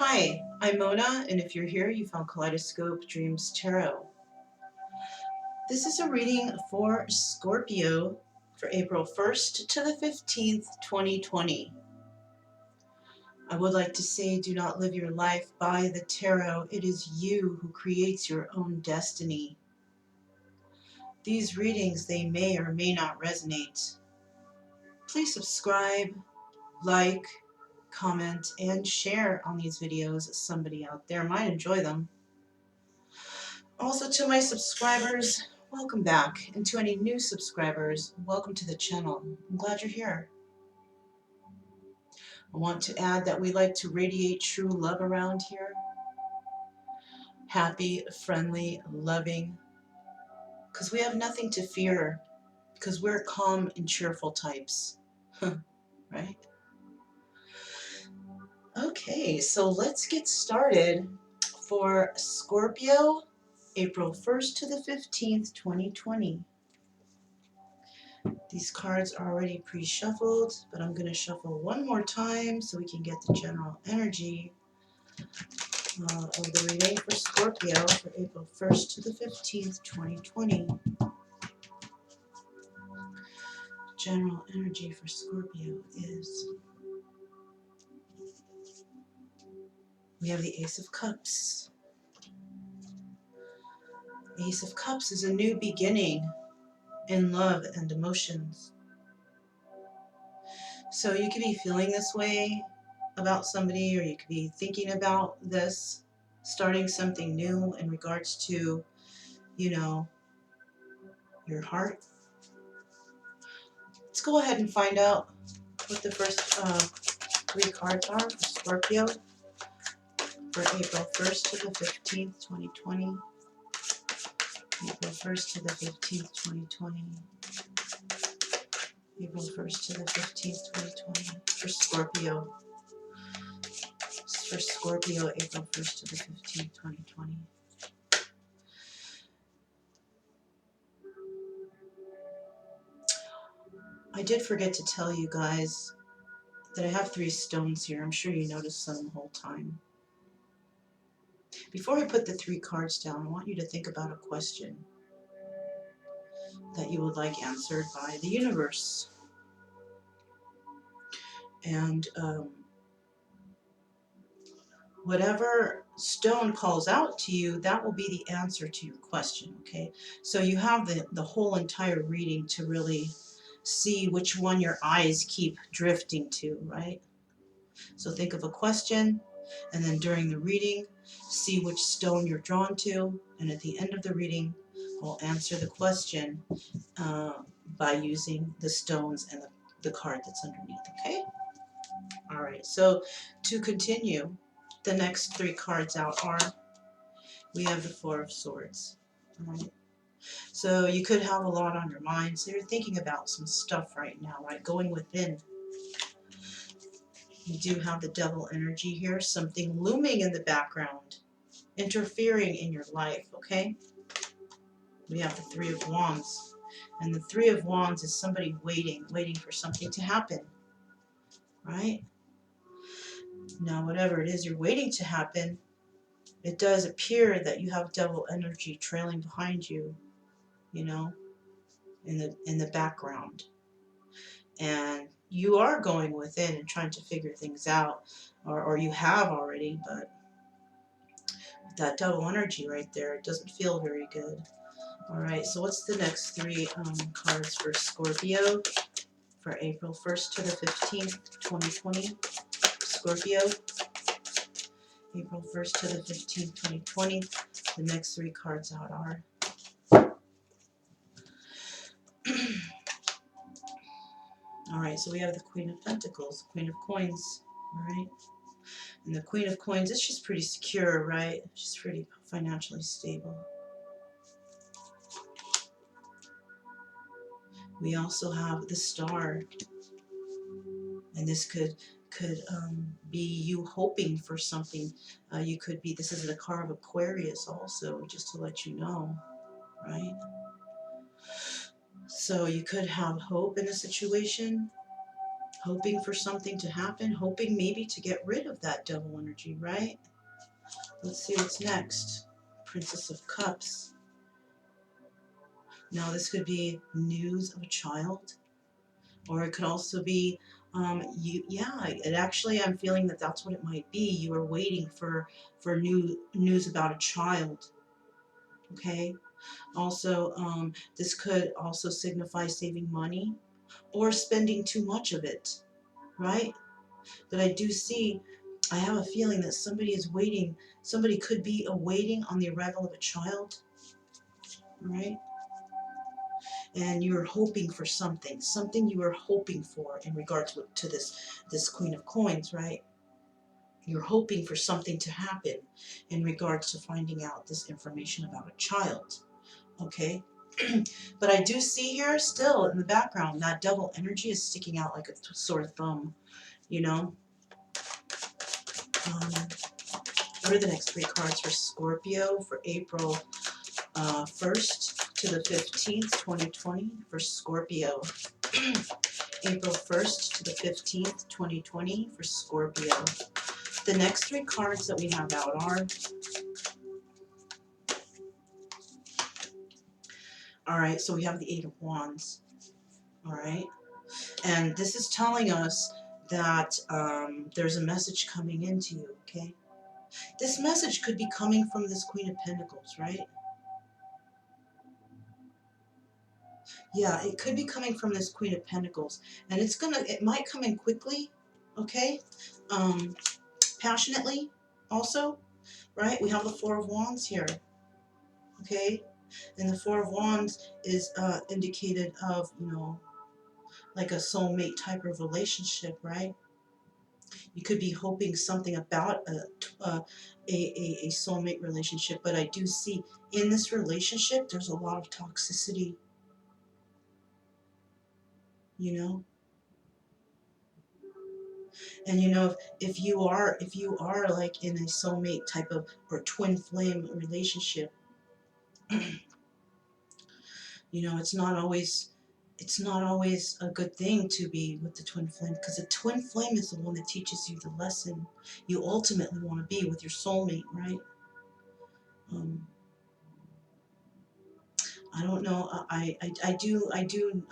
Hi, I'm Mona, and if you're here, you found Kaleidoscope Dreams Tarot. This is a reading for Scorpio for April 1st to the 15th, 2020. I would like to say, do not live your life by the tarot. It is you who creates your own destiny. These readings, they may or may not resonate. Please subscribe, like, comment, and share on these videos. Somebody out there might enjoy them. Also, to my subscribers, welcome back. And to any new subscribers, welcome to the channel. I'm glad you're here. I want to add that we like to radiate true love around here. Happy, friendly, loving. Because we have nothing to fear. Because we're calm and cheerful types. Right? Okay, so let's get started for Scorpio, April 1st to the 15th, 2020. These cards are already pre-shuffled, but I'm going to shuffle one more time so we can get the general energy of the reading for Scorpio for April 1st to the 15th, 2020. General energy for Scorpio is, we have the Ace of Cups. Ace of Cups is a new beginning in love and emotions. So you could be feeling this way about somebody, or you could be thinking about this, starting something new in regards to, you know, your heart. Let's go ahead and find out what the first three cards are for Scorpio for April 1st to the 15th, 2020. April 1st to the 15th, 2020. April 1st to the 15th, 2020. For Scorpio. For Scorpio, April 1st to the 15th, 2020. I did forget to tell you guys that I have 3 stones here. I'm sure you noticed them the whole time. Before I put the 3 cards down, I want you to think about a question that you would like answered by the universe. And whatever stone calls out to you, that will be the answer to your question, okay? So you have the whole entire reading to really see which one your eyes keep drifting to, right? So think of a question, and then during the reading, see which stone you're drawn to, and at the end of the reading, we'll answer the question by using the stones and the card that's underneath, okay? All right, so to continue, the next 3 cards out are, we have the 4 of Swords. All right. So you could have a lot on your mind, so you're thinking about some stuff right now, right? Going within. You do have the Devil energy here, something looming in the background, interfering in your life, okay? We have the 3 of Wands. And the 3 of Wands is somebody waiting for something to happen, right? Now, whatever it is you're waiting to happen, it does appear that you have Devil energy trailing behind you, you know, in the background. And you are going within and trying to figure things out, or you have already, but with that Devil energy right there, it doesn't feel very good. All right, so what's the next 3 cards for Scorpio for April 1st to the 15th, 2020? Scorpio, April 1st to the 15th, 2020. The next 3 cards out are all right, so we have the Queen of Pentacles, Queen of Coins, all right? And the Queen of Coins is just pretty secure, right? She's pretty financially stable. We also have the Star, and this could be you hoping for something. You could be, this is the card of Aquarius also, just to let you know, right? So you could have hope in a situation, Hoping for something to happen, hoping maybe to get rid of that devil energy, right? Let's see what's next. Princess of Cups. Now this could be news of a child, or it could also be it actually, I'm feeling that that's what it might be. You are waiting for news about a child, okay? Also, this could also signify saving money or spending too much of it, right? But I do see, I have a feeling that somebody is waiting, somebody could be awaiting on the arrival of a child, right? And you're hoping for something you are hoping for in regards to this Queen of Coins, right? You're hoping for something to happen in regards to finding out this information about a child, okay? But I do see here still in the background that devil energy is sticking out like a sore thumb, you know? What are the next three cards for Scorpio for April 1st to the 15th, 2020 for Scorpio? April 1st to the 15th, 2020 for Scorpio. The next three cards that we have out are, all right, so we have the Eight of Wands, all right? And this is telling us that there's a message coming into you, okay? This message could be coming from this Queen of Pentacles, right? Yeah, it could be coming from this Queen of Pentacles. And it might come in quickly, okay? Passionately also, right? We have the Four of Wands here, okay? And the Four of Wands is indicated of, you know, like a soulmate type of relationship, right? You could be hoping something about a soulmate relationship, but I do see in this relationship there's a lot of toxicity, you know. And you know, if you are like in a soulmate type of or twin flame relationship, you know, it's not always a good thing to be with the twin flame, because the twin flame is the one that teaches you the lesson you ultimately want to be with your soulmate, right? Um, I don't know. I do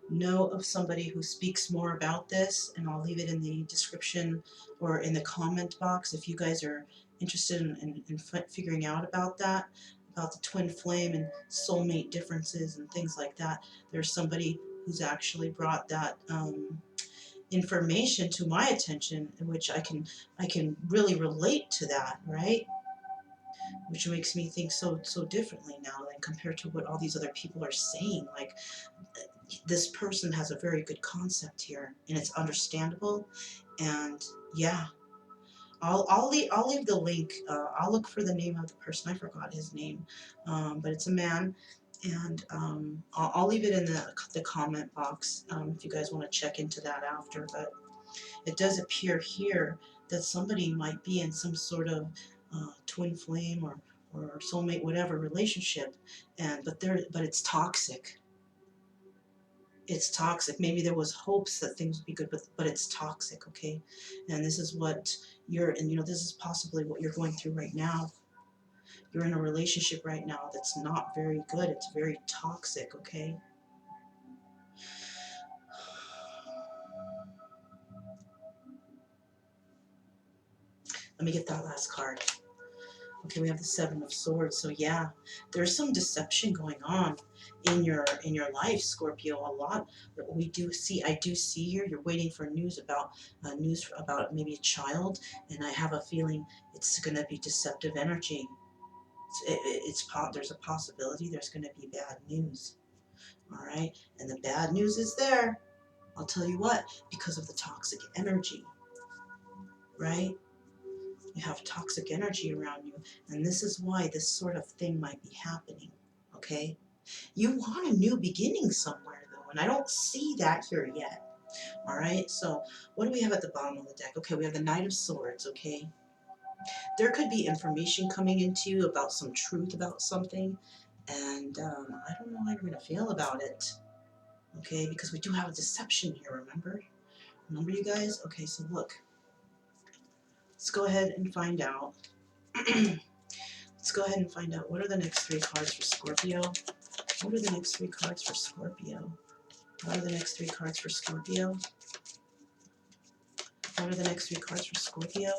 know of somebody who speaks more about this, and I'll leave it in the description or in the comment box if you guys are interested in figuring out about that, about the twin flame and soulmate differences and things like that. There's somebody who's actually brought that information to my attention, in which I can really relate to that, right? Which makes me think so differently now than compared to what all these other people are saying. Like, this person has a very good concept here, and it's understandable. And yeah, I'll leave the link. I'll look for the name of the person. I forgot his name, but it's a man. And I'll leave it in the comment box if you guys want to check into that after. But it does appear here that somebody might be in some sort of twin flame or soulmate, whatever relationship, but it's toxic. It's toxic. Maybe there was hopes that things would be good, but it's toxic, okay? And this is what and you know, this is possibly what you're going through right now. You're in a relationship right now that's not very good. It's very toxic, okay? Let me get that last card. Okay, we have the Seven of Swords. So yeah, there's some deception going on in your life, Scorpio. A lot. I do see here. You're waiting for news about maybe a child, and I have a feeling it's going to be deceptive energy. There's a possibility there's going to be bad news. All right, and the bad news is there. I'll tell you what, because of the toxic energy, right? You have toxic energy around you, and this is why this sort of thing might be happening, okay? You want a new beginning somewhere, though, and I don't see that here yet, all right? So what do we have at the bottom of the deck? Okay, we have the Knight of Swords, okay? There could be information coming into you about some truth about something, and I don't know how you're going to feel about it, okay? Because we do have a deception here, remember? Remember, you guys? Okay, so look. Let's go ahead and find out. Let's go ahead and find out what are the next 3 cards for Scorpio. What are the next 3 cards for Scorpio? What are the next 3 cards for Scorpio? What are the next 3 cards for Scorpio?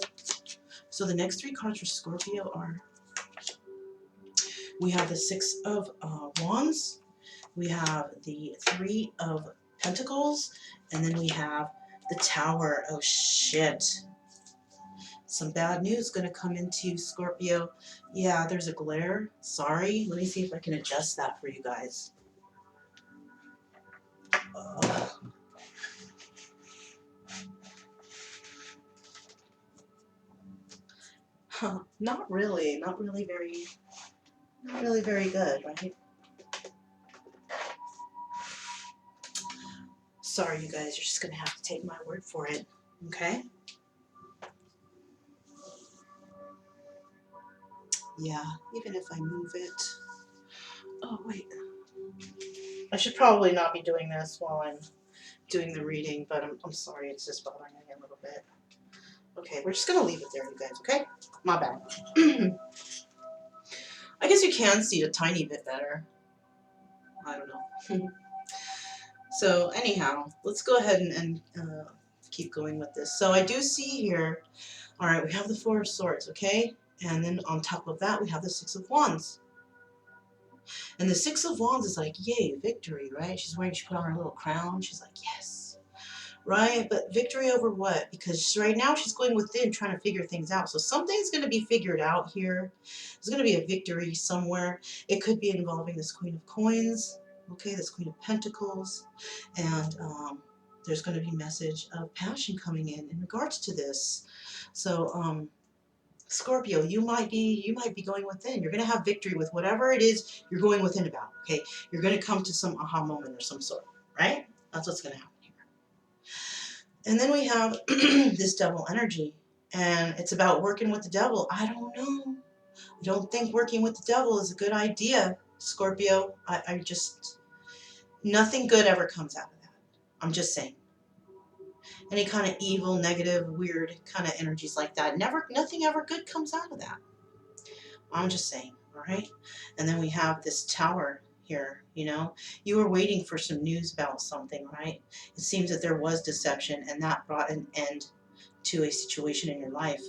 So the next 3 cards for Scorpio are, we have the 6 of Wands, we have the 3 of Pentacles, and then we have the Tower. Oh shit. Some bad news going to come into Scorpio. Yeah, there's a glare. Sorry. Let me see if I can adjust that for you guys. Huh, not really very good, right? Sorry, you guys, you're just gonna have to take my word for it, okay? Yeah, even if I move it. Oh, wait. I should probably not be doing this while I'm doing the reading, but I'm sorry, it's just bothering me a little bit. Okay, we're just gonna leave it there, you guys, okay? My bad. I guess you can see it a tiny bit better. I don't know. So anyhow, let's go ahead and keep going with this. So I do see here, all right, we have the 4 of Swords, okay? And then on top of that, we have the 6 of Wands. And the 6 of Wands is like, yay, victory, right? She put on her little crown. She's like, yes, right? But victory over what? Because right now she's going within trying to figure things out. So something's going to be figured out here. There's going to be a victory somewhere. It could be involving this Queen of Coins, okay, this Queen of Pentacles. And there's going to be a message of passion coming in regards to this. So, Scorpio, you might be going within. You're going to have victory with whatever it is you're going within about, okay? You're going to come to some aha moment or some sort, right? That's what's going to happen here. And then we have this devil energy, and it's about working with the devil. I don't know. I don't think working with the devil is a good idea, Scorpio. I just, nothing good ever comes out of that. I'm just saying. Any kind of evil, negative, weird kind of energies like that, nothing ever good comes out of that. I'm just saying, all right? And then we have this Tower here, you know. You were waiting for some news about something, right? It seems that there was deception, and that brought an end to a situation in your life.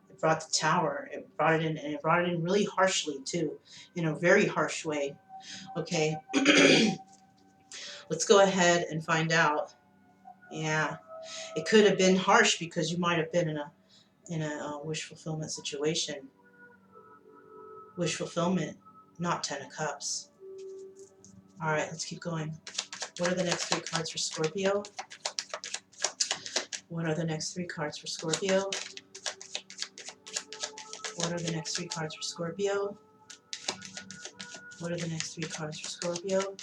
It brought the Tower. It brought it in, and it brought it in really harshly, too, in a very harsh way, okay? Let's go ahead and find out. Yeah, it could have been harsh because you might have been in a wish fulfillment situation. Wish fulfillment, not 10 of Cups. All right, let's keep going. What are the next 3 cards for Scorpio? What are the next 3 cards for Scorpio? What are the next 3 cards for Scorpio? What are the next 3 cards for Scorpio?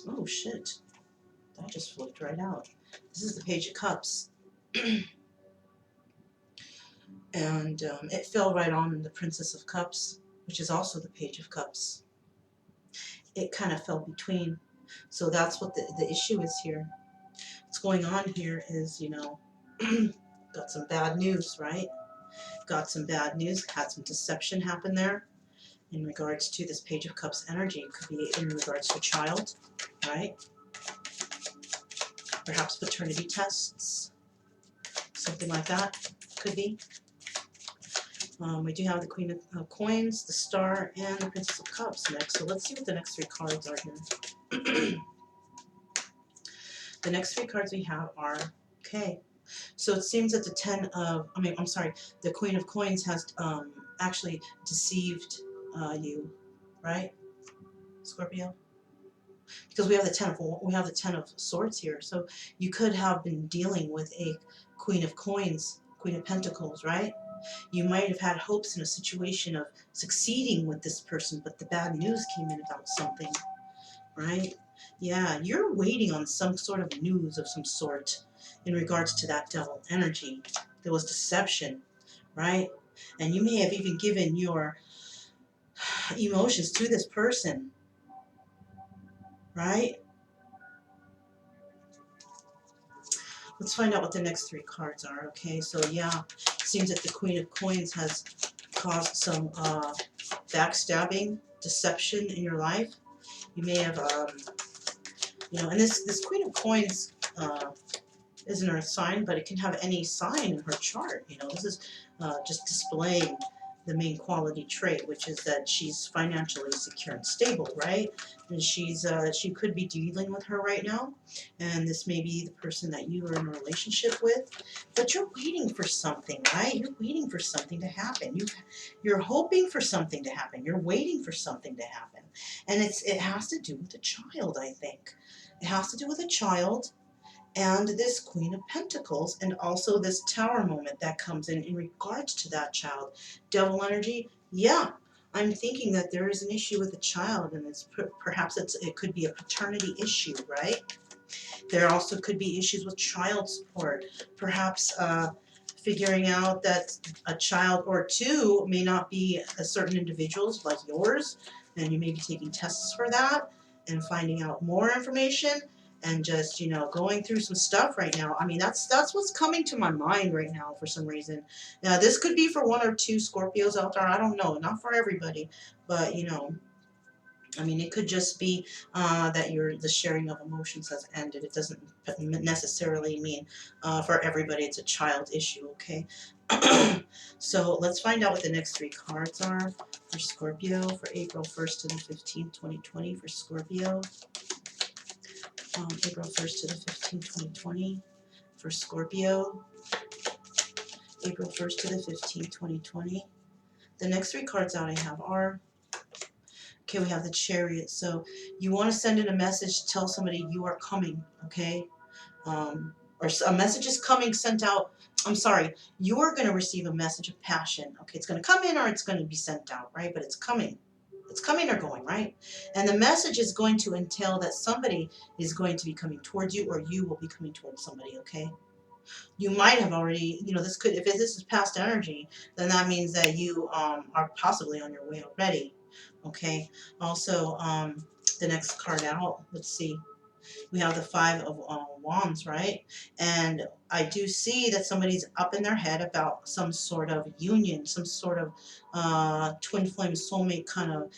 Oh, shit. That just flipped right out. This is the Page of Cups. And it fell right on the Princess of Cups, which is also the Page of Cups. It kind of fell between. So that's what the issue is here. What's going on here is, you know, got some bad news, right? Got some bad news, had some deception happen there in regards to this Page of Cups energy. It could be in regards to a child, right? Perhaps paternity tests, something like that could be. We do have the Queen of Coins, the Star, and the Princess of Cups next. So let's see what the next 3 cards are here. The next 3 cards we have are, okay, so it seems that the Queen of Coins has actually deceived you, right, Scorpio? Because we have the 10 of Swords here, so you could have been dealing with a Queen of Coins, Queen of Pentacles, right? You might have had hopes in a situation of succeeding with this person, but the bad news came in about something, right? Yeah, you're waiting on some sort of news of some sort in regards to that devil energy. There was deception, right? And you may have even given your emotions to this person, right? Let's find out what the next three cards are, okay? So yeah, it seems that the Queen of Coins has caused some backstabbing, deception in your life. You may have, and this Queen of Coins is an earth sign, but it can have any sign in her chart. This is just displaying the main quality trait, which is that she's financially secure and stable, right? And she could be dealing with her right now, and this may be the person that you are in a relationship with, but you're waiting for something, right? You're waiting for something to happen. You're hoping for something to happen. You're waiting for something to happen, and it has to do with a child, I think. It has to do with a child and this Queen of Pentacles, and also this Tower moment that comes in regards to that child. Devil energy, yeah, I'm thinking that there is an issue with a child, and perhaps it could be a paternity issue, right? There also could be issues with child support, perhaps figuring out that a child or two may not be a certain individuals like yours, and you may be taking tests for that and finding out more information and just going through some stuff right now. I mean, that's what's coming to my mind right now for some reason. Now this could be for one or two Scorpios out there. I don't know, not for everybody, but I mean, it could just be that the sharing of emotions has ended. It doesn't necessarily mean for everybody it's a child issue, okay? So let's find out what the next three cards are for Scorpio for April 1st to the 15th, 2020 for Scorpio. April 1st to the 15th, 2020 for Scorpio. April 1st to the 15th, 2020. The next three cards out I have are, okay, we have the Chariot. So you want to send in a message to tell somebody you are coming, okay? Or a message is coming sent out. I'm sorry, you're going to receive a message of passion. Okay, it's going to come in or it's going to be sent out, right? But it's coming. It's coming or going, right? And the message is going to entail that somebody is going to be coming towards you, or you will be coming towards somebody, okay? You might have already, if this is past energy, then that means that you are possibly on your way already, okay? Also, the next card out, let's see. We have the Five of Wands, right? And I do see that somebody's up in their head about some sort of union, some sort of twin flame soulmate kind of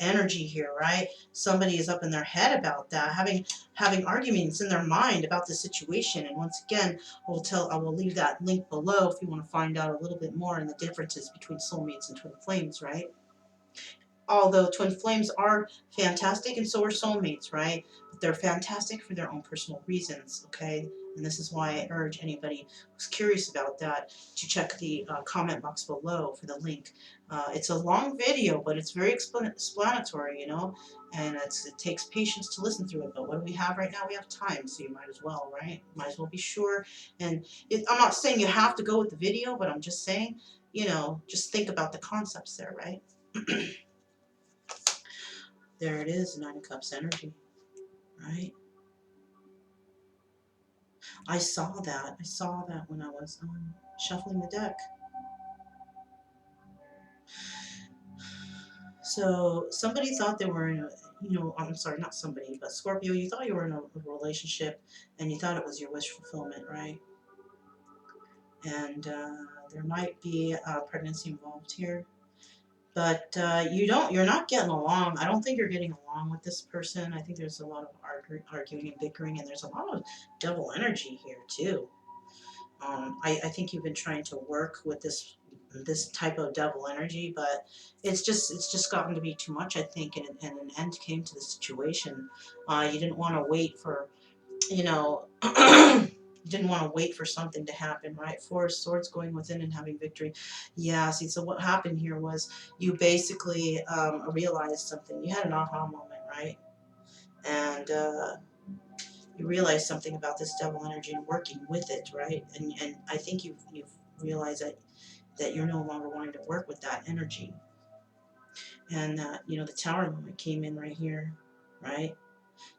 energy here, right? Somebody is up in their head about that, having arguments in their mind about the situation. And once again, I will leave that link below if you want to find out a little bit more in the differences between soulmates and twin flames, right? Although twin flames are fantastic and so are soulmates, right? But they're fantastic for their own personal reasons, okay? And this is why I urge anybody who's curious about that to check the comment box below for the link. It's a long video, but it's very explanatory, and it takes patience to listen through it. But what do we have right now? We have time, so you might as well, right? Might as well be sure. And I'm not saying you have to go with the video, but I'm just saying, just think about the concepts there, right? There it is, Nine of Cups energy, right? I saw that. I saw that when I was shuffling the deck. So somebody thought they were in a, I'm sorry, not somebody, but Scorpio, you thought you were in a relationship and you thought it was your wish fulfillment, right? And there might be a pregnancy involved here. But you're not getting along. I don't think you're getting along with this person. I think there's a lot of arguing and bickering, and there's a lot of devil energy here too. I think you've been trying to work with this type of devil energy, but it's just gotten to be too much, I think, and an end came to the situation. You didn't want to wait for, you didn't want to wait for something to happen, right? Four of Swords, going within and having victory. Yeah, see, so what happened here was you basically realized something. You had an aha moment, right? And you realize something about this devil energy and working with it, right? And I think you've realized that you're no longer wanting to work with that energy. And that, the Tower moment came in right here, right?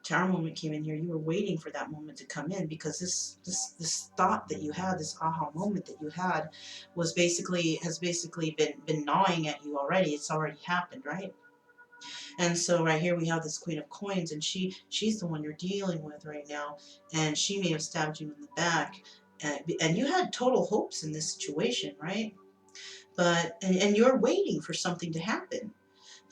Tower moment came in here. You were waiting for that moment to come in because this thought that you had, this aha moment that you had, has basically been gnawing at you already. It's already happened, right? And so right here we have this Queen of Coins, and she's the one you're dealing with right now, and she may have stabbed you in the back, and you had total hopes in this situation, right? But and you're waiting for something to happen,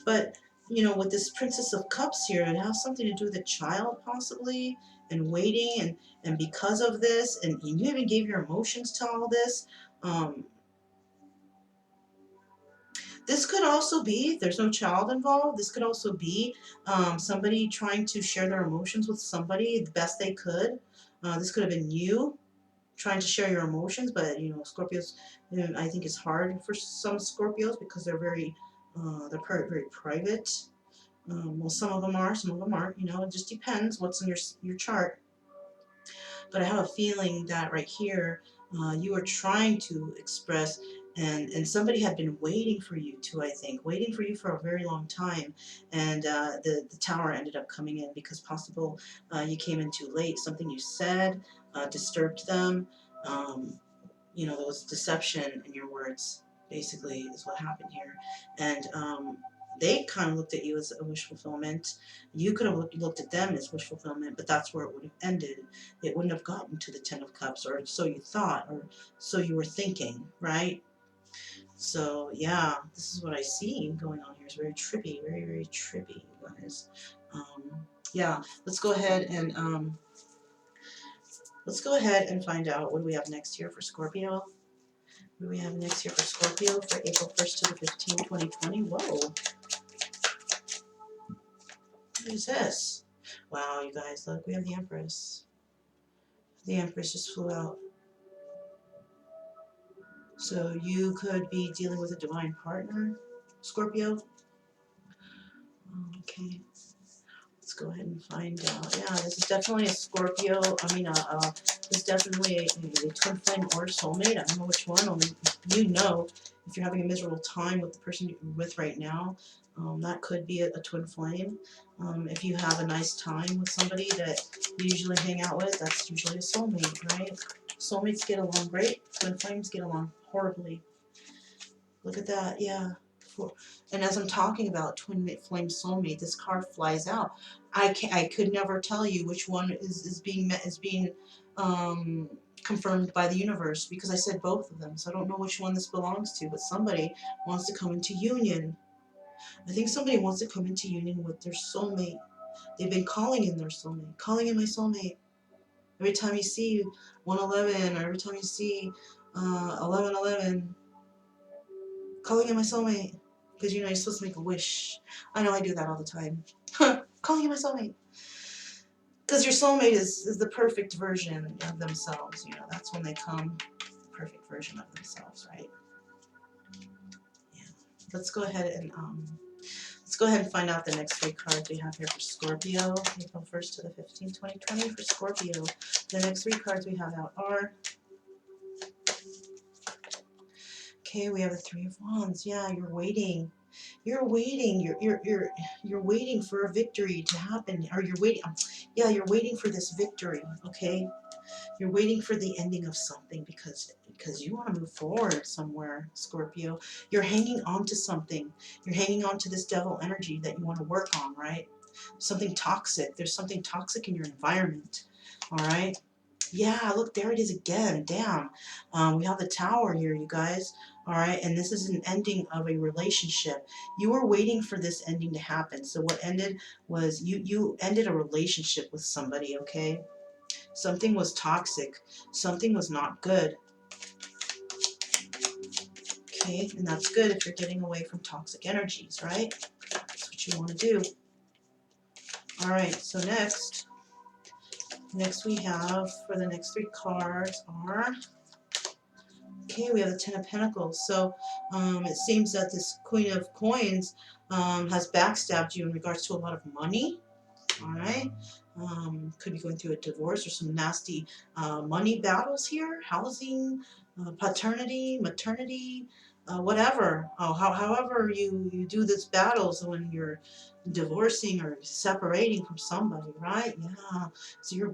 but you know, with this Princess of Cups here, it has something to do with a child possibly, and waiting, and because of this, and you even gave your emotions to all this. Um, This could also be, if there's no child involved, this could also be somebody trying to share their emotions with somebody the best they could. This could have been you trying to share your emotions, but you know, Scorpios, you know, I think it's hard for some Scorpios because they're very private. Well, some of them are, some of them aren't. You know, it just depends what's in your chart. But I have a feeling that right here, you are trying to express, and somebody had been waiting for you to, I think, waiting for you for a very long time, and the tower ended up coming in because possible you came in too late. Something you said disturbed them. You know, there was deception in your words, basically, is what happened here. And they kind of looked at you as a wish fulfillment. You could have looked at them as wish fulfillment, but that's where it would have ended. It wouldn't have gotten to the Ten of Cups, or so you thought, or so you were thinking, right? So, yeah, this is what I see going on here. It's very trippy, very, very trippy, guys. Yeah, let's go ahead and find out what do we have next here for Scorpio. What do we have next here for Scorpio for April 1st to the 15th, 2020? Whoa. What is this? Wow, you guys, look, we have the Empress. The Empress just flew out. So you could be dealing with a divine partner, Scorpio. Okay. Let's go ahead and find out. Yeah, this is definitely a Scorpio. This is definitely a twin flame or soulmate. I don't know which one. Only you know if you're having a miserable time with the person you're with right now. That could be a twin flame. If you have a nice time with somebody that you usually hang out with, that's usually a soulmate, right? Soulmates get along great. Twin flames get along horribly. Look at that. Yeah. And as I'm talking about twin flame soulmate, this card flies out. I could never tell you which one is being confirmed by the universe because I said both of them. So I don't know which one this belongs to, but somebody wants to come into union. I think somebody wants to come into union with their soulmate. They've been calling in their soulmate, calling in my soulmate. Every time you see 111, or every time you see 1111, calling in my soulmate. Because you know you're supposed to make a wish. I know I do that all the time. Calling in my soulmate. Because your soulmate is the perfect version of themselves. You know, that's when they come. Perfect version of themselves, right? Yeah. Let's go ahead and find out the next three cards we have here for Scorpio. April 1st to the 15th, 2020 for Scorpio. The next three cards we have out are, okay, we have the Three of Wands. Yeah, you're waiting. You're waiting. You're waiting for a victory to happen, or you're waiting. Yeah, you're waiting for this victory. Okay, you're waiting for the ending of something because you want to move forward somewhere, Scorpio. You're hanging on to something. You're hanging on to this devil energy that you want to work on, right? Something toxic. There's something toxic in your environment. All right. Yeah, look, there it is again. Damn. We have the Tower here, you guys. All right, and this is an ending of a relationship. You were waiting for this ending to happen. So what ended was you ended a relationship with somebody, okay? Something was toxic. Something was not good. Okay, and that's good if you're getting away from toxic energies, right? That's what you want to do. All right, so next we have for the next three cards are, okay, we have the Ten of Pentacles. So it seems that this Queen of Coins has backstabbed you in regards to a lot of money. All right. Could be going through a divorce or some nasty money battles here. Housing, paternity, maternity, whatever. However you do this battles when you're divorcing or separating from somebody, right? Yeah. So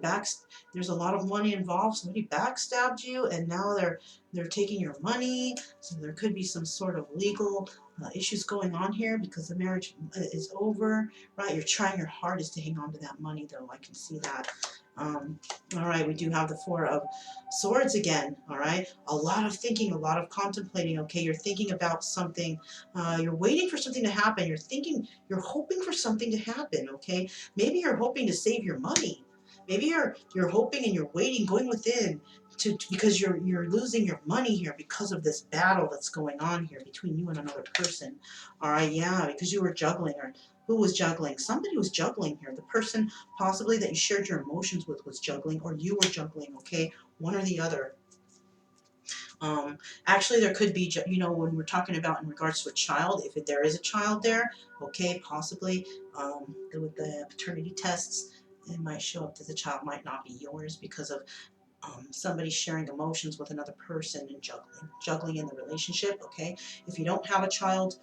there's a lot of money involved. Somebody backstabbed you, and now they're taking your money. So there could be some sort of legal issues going on here because the marriage is over, right? You're trying your hardest to hang on to that money, though. I can see that. Um, all right, we do have the Four of Swords again. All right, a lot of thinking, a lot of contemplating. Okay, you're thinking about something. You're waiting for something to happen. You're thinking, you're hoping for something to happen. Okay, maybe you're hoping to save your money. Maybe you're hoping and you're waiting, going within because you're losing your money here because of this battle that's going on here between you and another person. All right, yeah, because you were juggling, or who was juggling? Somebody was juggling here. The person possibly that you shared your emotions with was juggling, or you were juggling. Okay, one or the other. Actually, there could be, when we're talking about in regards to a child, if there is a child there, okay, possibly with the paternity tests, it might show up that the child might not be yours because of somebody sharing emotions with another person and juggling in the relationship, okay? If you don't have a child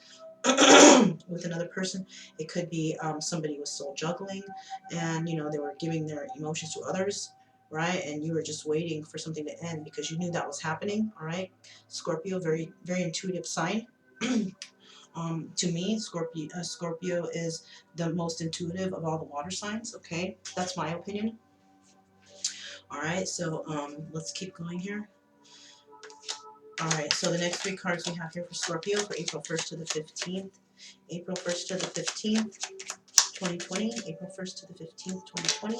with another person, it could be somebody was soul juggling, and they were giving their emotions to others, right? And you were just waiting for something to end because you knew that was happening. All right, Scorpio, very very intuitive sign. To me, Scorpio is the most intuitive of all the water signs. Okay, that's my opinion. All right, so let's keep going here. All right, so the next three cards we have here for Scorpio for April 1st to the 15th. April 1st to the 15th, 2020. April 1st to the 15th, 2020.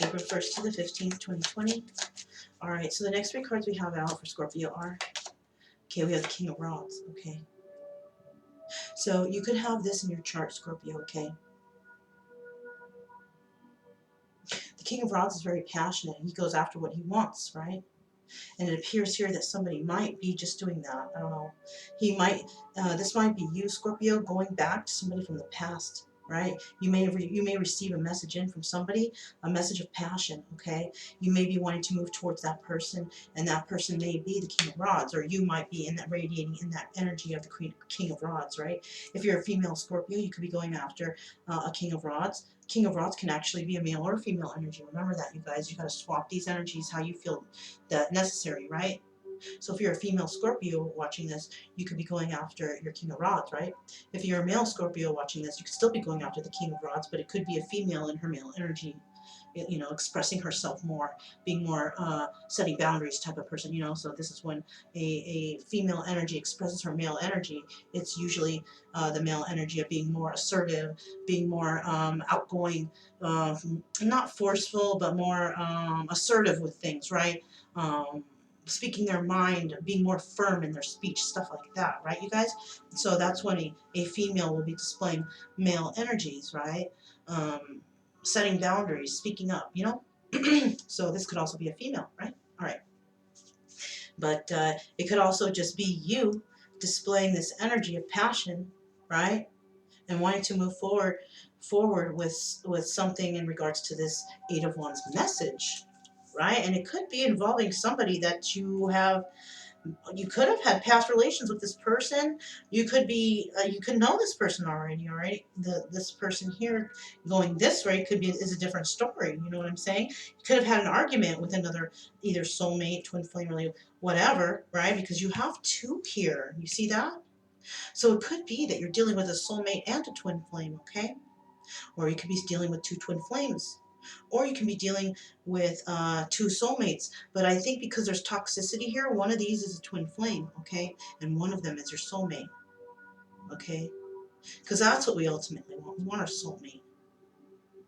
April 1st to the 15th, 2020. All right, so the next three cards we have out for Scorpio are, okay, we have the King of Rods, okay. So you could have this in your chart, Scorpio, okay. The King of Rods is very passionate. He goes after what he wants, right? And it appears here that somebody might be just doing that. I don't know. This might be you, Scorpio, going back to somebody from the past, right? You may receive a message in from somebody, a message of passion, okay? You may be wanting to move towards that person, and that person may be the King of Rods, or you might be radiating in that energy of the King of Rods, right? If you're a female Scorpio, you could be going after a King of Rods. King of Rods can actually be a male or a female energy. Remember that, you guys. You got to swap these energies how you feel that necessary, right? So if you're a female Scorpio watching this, you could be going after your King of Rods, right? If you're a male Scorpio watching this, you could still be going after the King of Rods, but it could be a female in her male energy, expressing herself more, being more setting boundaries type of person, So this is when a female energy expresses her male energy. It's usually the male energy of being more assertive, being more outgoing, not forceful, but more assertive with things, right? Speaking their mind, being more firm in their speech, stuff like that, right, you guys? So that's when a female will be displaying male energies, right? Setting boundaries, speaking up, So this could also be a female, right? All right. But it could also just be you displaying this energy of passion, right? And wanting to move forward with something in regards to this Eight of Wands message, right? And it could be involving somebody that you could have had past relations with this person. You could know this person already. All right, this person here going this way is a different story. You know what I'm saying? You could have had an argument with another, either soulmate, twin flame, or whatever, right? Because you have two here. You see that? So it could be that you're dealing with a soulmate and a twin flame, okay? Or you could be dealing with two twin flames, or you can be dealing with two soulmates. But I think because there's toxicity here, one of these is a twin flame, okay, and one of them is your soulmate, okay, because that's what we ultimately want. We want our soulmate,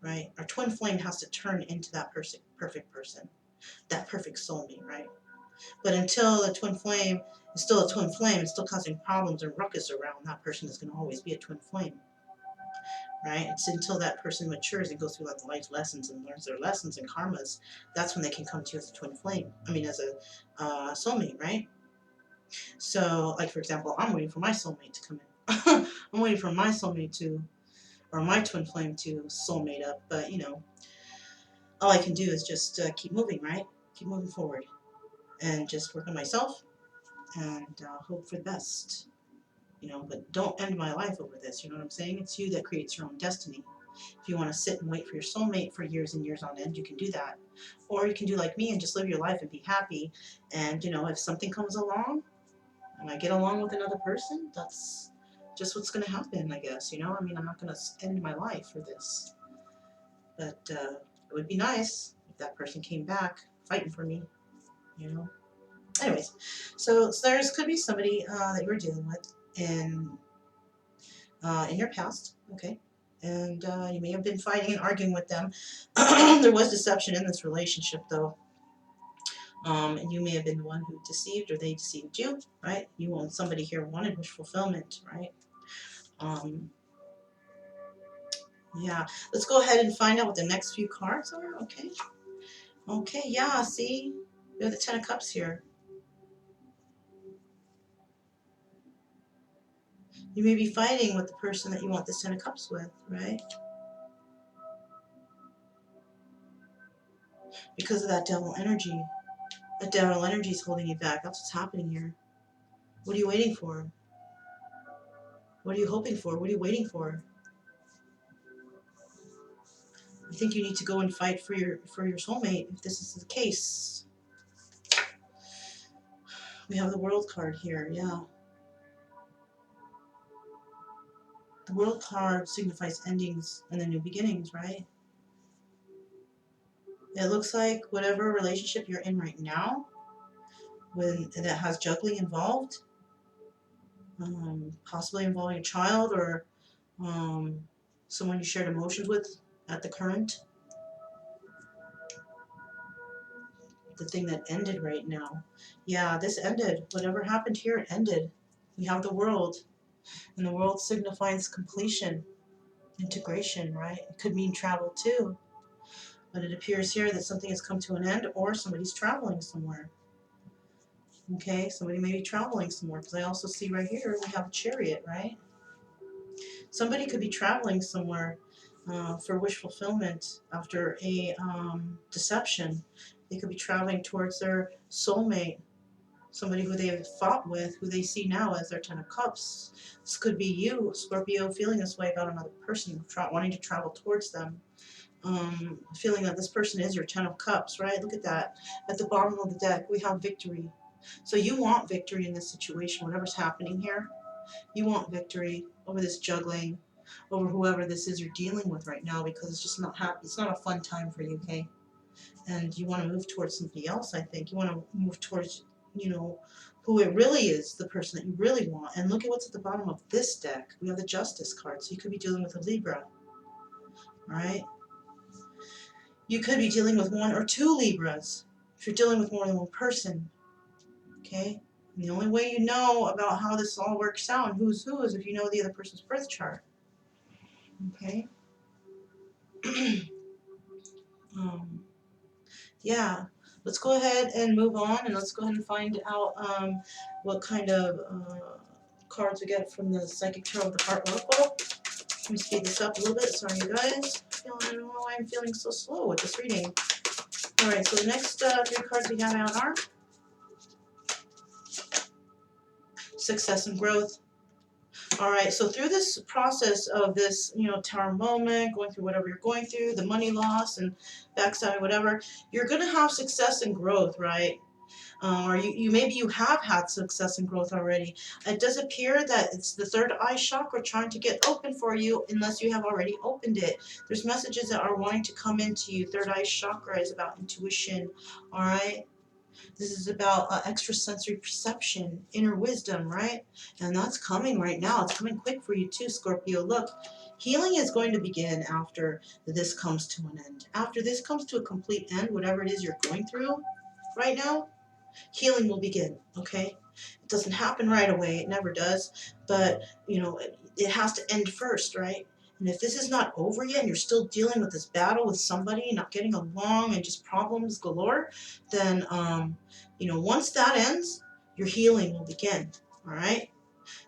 right? Our twin flame has to turn into that perfect person, that perfect soulmate, right? But until the twin flame is still a twin flame, it's still causing problems and ruckus around, that person is going to always be a twin flame, right? It's until that person matures and goes through like life lessons and learns their lessons and karmas, that's when they can come to you as a twin flame. I mean, as a soulmate, right? So, like for example, I'm waiting for my soulmate to come in. I'm waiting for my soulmate or my twin flame to soulmate up. But all I can do is just keep moving, right? Keep moving forward, and just work on myself and hope for the best. you know, but don't end my life over this, you know what I'm saying? It's you that creates your own destiny. If you want to sit and wait for your soulmate for years and years on end, you can do that. Or you can do like me and just live your life and be happy. And, you know, if something comes along and I get along with another person, that's just what's going to happen, I guess, you know? I mean, I'm not going to end my life for this. But it would be nice if that person came back fighting for me, you know? Anyways, so there's could be somebody that you're dealing with in your past, okay? And you may have been fighting and arguing with them. There was deception in this relationship, though. And you may have been the one who deceived, or they deceived you, right? You want somebody here wanted wish fulfillment, right? Yeah, let's go ahead and find out what the next few cards are, okay? Okay, yeah, see? We have the Ten of Cups here. You may be fighting with the person that you want this Ten of Cups with, right? Because of that devil energy. That devil energy is holding you back. That's what's happening here. What are you waiting for? What are you hoping for? What are you waiting for? I think you need to go and fight for your soulmate if this is the case. We have the World card here, yeah. The World card signifies endings and then new beginnings, right? It looks like whatever relationship you're in right now, that has juggling involved, possibly involving a child or someone you shared emotions with at the current, the thing that ended right now. Yeah, this ended. Whatever happened here, it ended. We have the World, and the World signifies completion, integration, right? It could mean travel too, but it appears here that something has come to an end, or somebody's traveling somewhere. Okay, somebody may be traveling somewhere, because I also see right here we have a Chariot, right? Somebody could be traveling somewhere for wish fulfillment after a deception. They could be traveling towards their soulmate, somebody who they have fought with, who they see now as their Ten of Cups. This could be you, Scorpio, feeling this way about another person, wanting to travel towards them. Feeling that this person is your Ten of Cups, right? Look at that. At the bottom of the deck, we have victory. So you want victory in this situation, whatever's happening here. You want victory over this juggling, over whoever this is you're dealing with right now, because it's just not happy. It's not a fun time for you, okay? And you want to move towards somebody else, I think. You want to move towards, you know, who it really is, the person that you really want. And look at what's at the bottom of this deck. We have the Justice card, so you could be dealing with a Libra, right? You could be dealing with one or two Libras if you're dealing with more than one person, okay? And the only way you know about how this all works out and who's who is if you know the other person's birth chart, okay? Yeah, let's go ahead and move on, and let's go ahead and find out what kind of cards we get from the Psychic Tarot of the Heart Oracle. Let me speed this up a little bit. Sorry, you guys. I don't know why I'm feeling so slow with this reading. All right, so the next three cards we have out are Success and Growth. All right, so through this process of this, you know, tower moment, going through whatever you're going through, the money loss and backstabbing, whatever, you're going to have success and growth, right? Or maybe you have had success and growth already. It does appear that it's the third eye chakra trying to get open for you, unless you have already opened it. There's messages that are wanting to come into you. Third eye chakra is about intuition, all right? This is about extrasensory perception, inner wisdom, right? And that's coming right now. It's coming quick for you too, Scorpio. Look, healing is going to begin after this comes to an end. After this comes to a complete end, whatever it is you're going through right now, healing will begin, okay? It doesn't happen right away. It never does. But, you know, it has to end first, right? And if this is not over yet and you're still dealing with this battle with somebody, not getting along and just problems galore, then, you know, once that ends, your healing will begin, all right?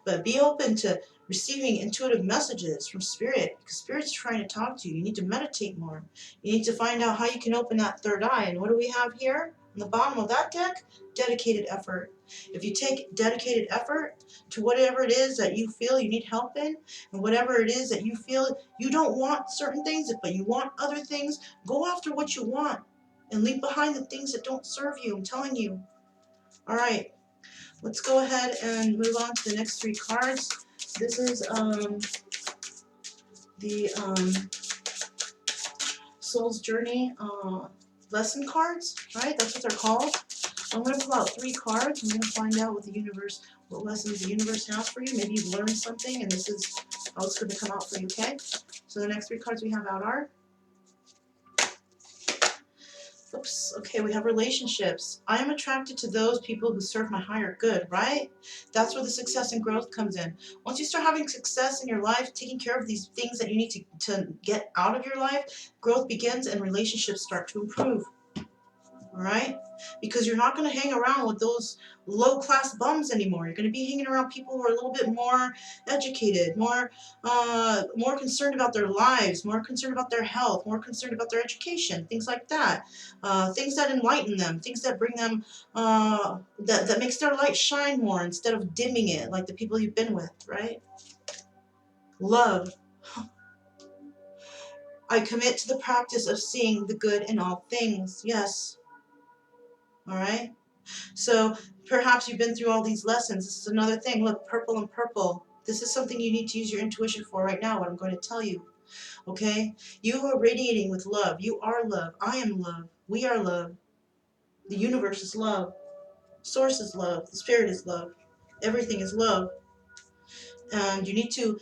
But be open to receiving intuitive messages from Spirit, because Spirit's trying to talk to you. You need to meditate more. You need to find out how you can open that third eye. And what do we have here? On the bottom of that deck, dedicated effort. If you take dedicated effort to whatever it is that you feel you need help in, and whatever it is that you feel you don't want certain things, but you want other things, go after what you want and leave behind the things that don't serve you. I'm telling you. All right, let's go ahead and move on to the next three cards. This is the Soul's Journey lesson cards, right? That's what they're called. I'm going to pull out three cards. I'm going to find out what lessons the universe has for you. Maybe you've learned something, and this is how it's going to come out for you, okay? So the next three cards we have out are, oops, okay, we have relationships. I am attracted to those people who serve my higher good, right? That's where the success and growth comes in. Once you start having success in your life, taking care of these things that you need to get out of your life, growth begins and relationships start to improve. All right? Because you're not going to hang around with those low-class bums anymore. You're going to be hanging around people who are a little bit more educated, more concerned about their lives, more concerned about their health, more concerned about their education, things like that. Things that enlighten them, things that bring them, that makes their light shine more instead of dimming it, like the people you've been with, right? Love. I commit to the practice of seeing the good in all things. Yes. All right? So perhaps you've been through all these lessons. This is another thing. Look, purple and purple. This is something you need to use your intuition for right now, what I'm going to tell you. Okay? You are radiating with love. You are love. I am love. We are love. The universe is love. Source is love. The spirit is love. Everything is love. And you need to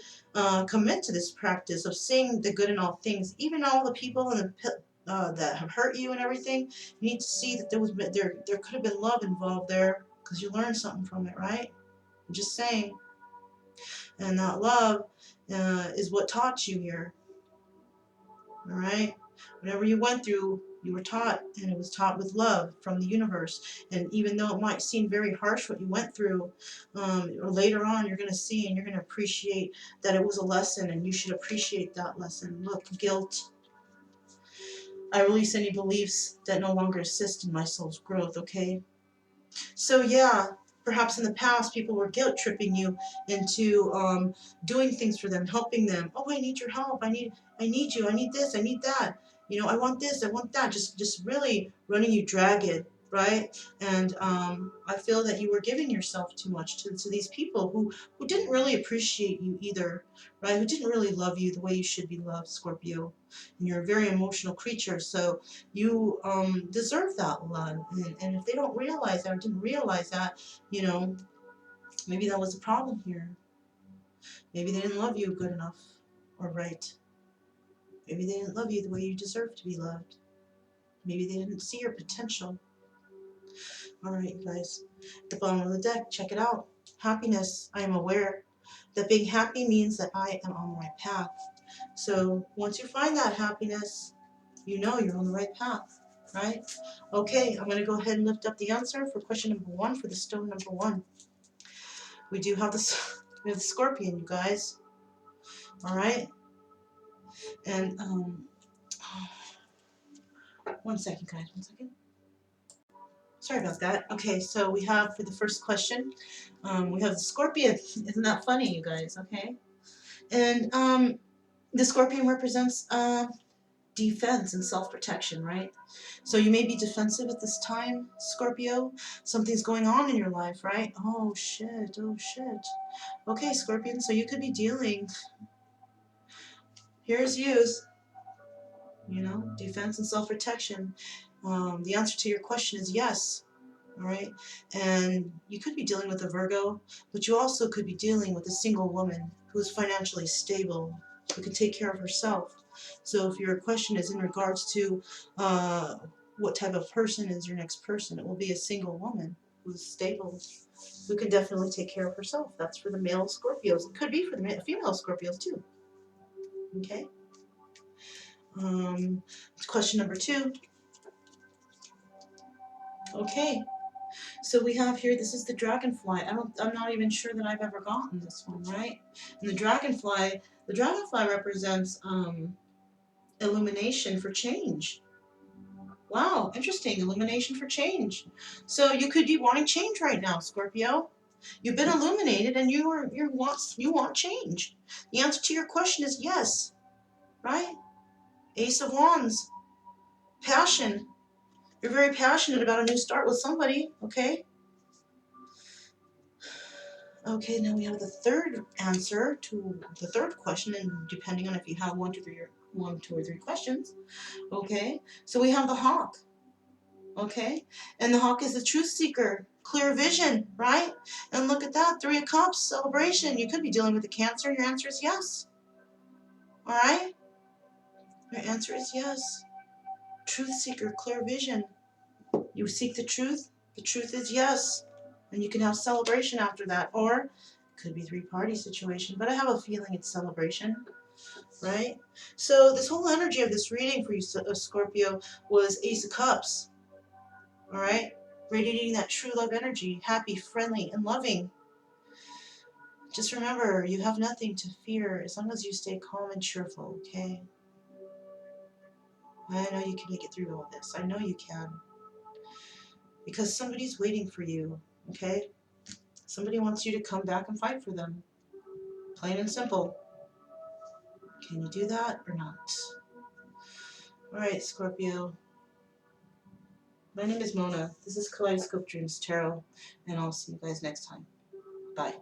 commit to this practice of seeing the good in all things, even all the people that have hurt you and everything. You need to see that there could have been love involved there because you learned something from it, right? I'm just saying. And that love is what taught you here. All right? Whatever you went through, you were taught, and it was taught with love from the universe. And even though it might seem very harsh what you went through, later on you're going to see and you're going to appreciate that it was a lesson, and you should appreciate that lesson. Look, guilt. I release any beliefs that no longer assist in my soul's growth, okay? So yeah, perhaps in the past people were guilt tripping you into doing things for them, helping them. Oh, I need your help. I need you. I need this. I need that. You know, I want this. I want that. Just really running you dragged, right? And I feel that you were giving yourself too much to these people who didn't really appreciate you either, right? Who didn't really love you the way you should be loved, Scorpio. And you're a very emotional creature, so you deserve that love. And if they don't realize that or didn't realize that, you know, maybe that was a problem here. Maybe they didn't love you good enough or right. Maybe they didn't love you the way you deserve to be loved. Maybe they didn't see your potential. All right, you guys. At the bottom of the deck, check it out. Happiness. I am aware that being happy means that I am on the right path. So once you find that happiness, you know you're on the right path, right? Okay, I'm going to go ahead and lift up the answer for question number 1 for the stone number 1. We do have we have the scorpion, you guys. All right? And, 1 second, guys, 1 second. Sorry about that. Okay, so we have for the first question, we have the scorpion. Isn't that funny, you guys? Okay? And the scorpion represents defense and self-protection, right? So you may be defensive at this time, Scorpio. Something's going on in your life, right? Oh shit, oh shit. Okay, Scorpion, so you could be dealing, here's use, you know, defense and self-protection. The answer to your question is yes, all right? And you could be dealing with a Virgo, but you also could be dealing with a single woman who's financially stable, who can take care of herself. So if your question is in regards to what type of person is your next person, it will be a single woman who's stable, who can definitely take care of herself. That's for the male Scorpios. It could be for the female Scorpios too. Okay. Question number 2. Okay. So we have here, this is the dragonfly. I'm not even sure that I've ever gotten this one, right? And the dragonfly represents illumination for change. Wow, interesting. Illumination for change. So you could be wanting change right now, Scorpio. You've been illuminated and you want change. The answer to your question is yes, right? Ace of Wands. Passion. You're very passionate about a new start with somebody, okay? Okay, now we have the third answer to the third question, and depending on if you have one, two, or three questions, okay? So we have the hawk, okay? And the hawk is a truth seeker, clear vision, right? And look at that, 3 of Cups, celebration. You could be dealing with a Cancer. Your answer is yes, all right? Your answer is yes. Truth seeker, clear vision. You seek the truth is yes. And you can have celebration after that, or it could be 3-party situation, but I have a feeling it's celebration, right? So this whole energy of this reading for you, Scorpio, was Ace of Cups, all right? Radiating that true love energy, happy, friendly, and loving. Just remember, you have nothing to fear as long as you stay calm and cheerful, okay? I know you can make it through all this. I know you can. Because somebody's waiting for you, okay? Somebody wants you to come back and fight for them. Plain and simple. Can you do that or not? Alright, Scorpio. My name is Mona. This is Kaleidoscope Dreams Tarot, and I'll see you guys next time. Bye.